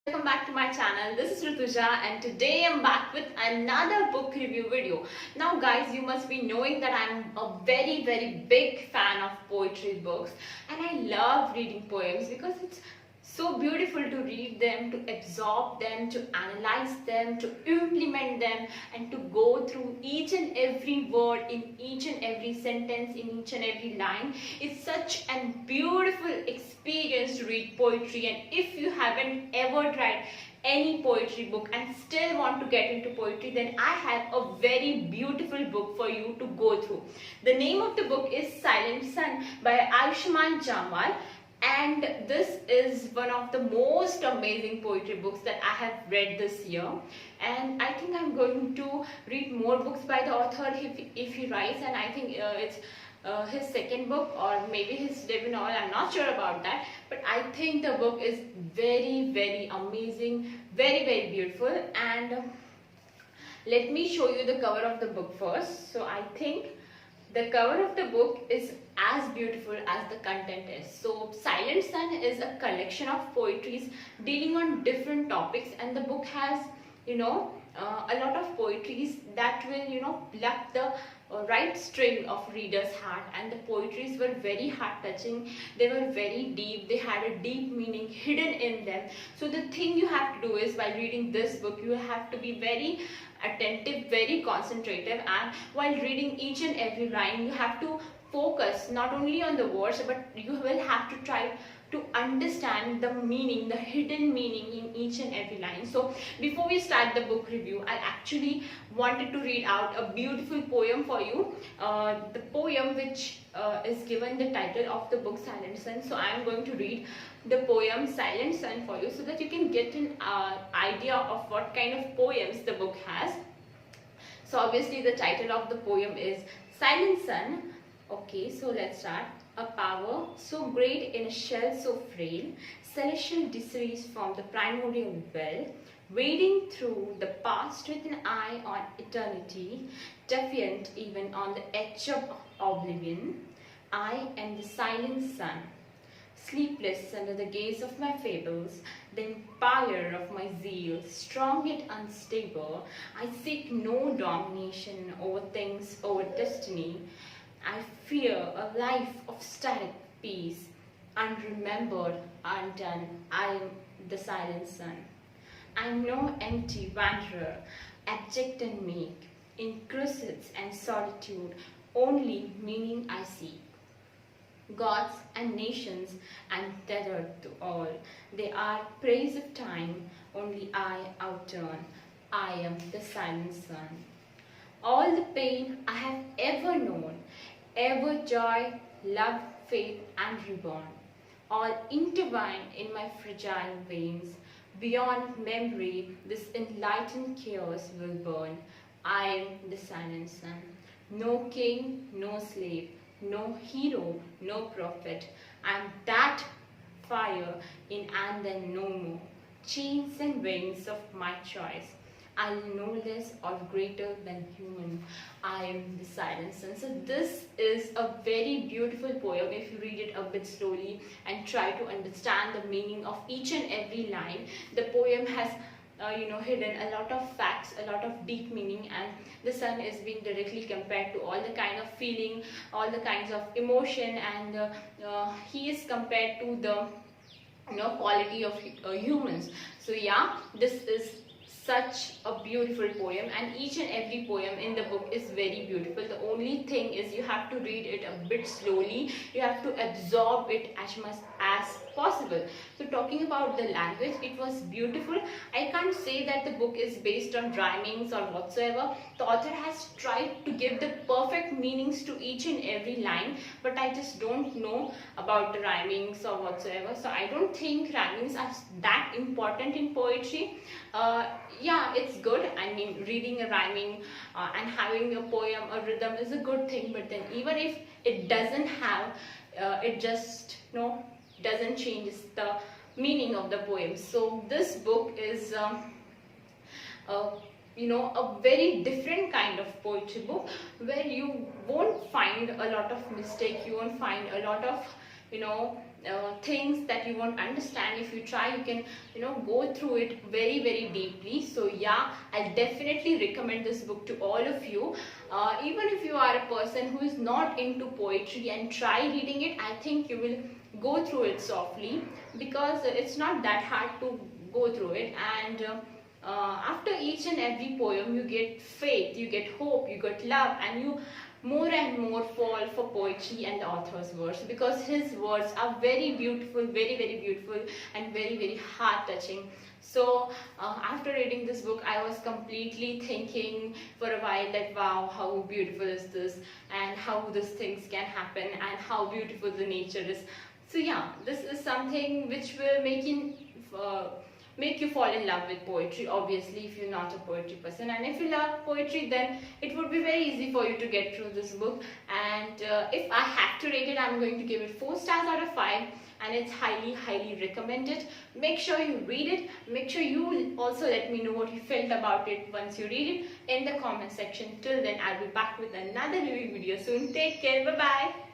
Welcome back to my channel. This is Rituja and today I'm back with another book review video. Now guys, you must be knowing that I'm a very big fan of poetry books and I love reading poems because it's so beautiful to read them, to absorb them, to analyze them, to implement them, and to go through each and every word in each and every sentence, in each and every line. It's such a beautiful experience to read poetry, and if you haven't ever tried any poetry book and still want to get into poetry, then I have a very beautiful book for you to go through. The name of the book is Silent Sun by Ayushmann Jamwal. And this is one of the most amazing poetry books that I have read this year, and I think I'm going to read more books by the author if he writes, and I think it's his second book or maybe his debut novel. I'm not sure about that, but I think the book is very amazing, very beautiful. And let me show you the cover of the book first. So I think the cover of the book is as beautiful as the content is. So Silent Sun is a collection of poetries dealing on different topics, and the book has a lot of poetries that will pluck the right string of reader's heart, and the poetries were very heart touching. They were very deep. They had a deep meaning hidden in them. So the thing you have to do is, while reading this book, you have to be very attentive, very concentrative, and while reading each and every line you have to focus not only on the words, but you will have to try to understand the meaning, the hidden meaning in each and every line. So before we start the book review, I actually wanted to read out a beautiful poem for you, the poem which is given the title of the book Silent Sun. So I am going to read the poem Silent Sun for you so that you can get an idea of what kind of poems the book has. So obviously the title of the poem is Silent Sun. Okay, so let's start. A power so great in a shell so frail, celestial descends from the primordial well, wading through the past with an eye on eternity, defiant even on the edge of oblivion. I am the silent sun, sleepless under the gaze of my fables, the empire of my zeal, strong yet unstable. I seek no domination over things, over destiny. I fear a life of static peace, unremembered, undone. I am the silent sun. I am no empty wanderer, abject and meek, in crusades and solitude, only meaning I seek. Gods and nations untethered to all, they are praise of time, only I outturn. I am the silent sun. All the pain I have ever known, ever joy, love, faith, and reborn, all intertwined in my fragile veins. Beyond memory, this enlightened chaos will burn. I am the silent sun. No king, no slave, no hero, no prophet. I am that fire in and then no more. Chains and wings of my choice. I am no less or greater than human. I am the silent sun. So this is a very beautiful poem if you read it a bit slowly and try to understand the meaning of each and every line. The poem has hidden a lot of facts, a lot of deep meaning, and the sun is being directly compared to all the kind of feeling, all the kinds of emotion, and he is compared to the quality of humans. So yeah, this is such a beautiful poem, and each and every poem in the book is very beautiful. The only thing is you have to read it a bit slowly. You have to absorb it as much as possible. So talking about the language, it was beautiful. I can't say that the book is based on rhymings or whatsoever. The author has tried to give the perfect meanings to each and every line, but I just don't know about the rhymings or whatsoever. So I don't think rhymings are that important in poetry. Yeah, it's good. I mean, reading a rhyming and having a poem, a rhythm is a good thing, but then even if it doesn't have, it just doesn't change the meaning of the poem. So this book is a very different kind of poetry book where you won't find a lot of mistake, you won't find a lot of things that you won't understand. If you try, you can go through it very very deeply. So yeah, I definitely recommend this book to all of you. Even if you are a person who is not into poetry, and try reading it, I think you will go through it softly, because it's not that hard to go through it. And after each and every poem, you get faith, you get hope, you get love, and you more and more fall for poetry and the author's words, because his words are very beautiful, very very beautiful, and very very heart touching. So after reading this book, I was completely thinking for a while that wow, how beautiful is this, and how these things can happen, and how beautiful the nature is. So yeah, this is something which will make you fall in love with poetry, obviously, if you're not a poetry person. And if you love poetry, then it would be very easy for you to get through this book. And if I have to rate it, I'm going to give it 4 stars out of 5, and it's highly highly recommended. Make sure you read it. Make sure you also let me know what you felt about it once you read it in the comment section. Till then, I'll be back with another review video soon. Take care. Bye bye.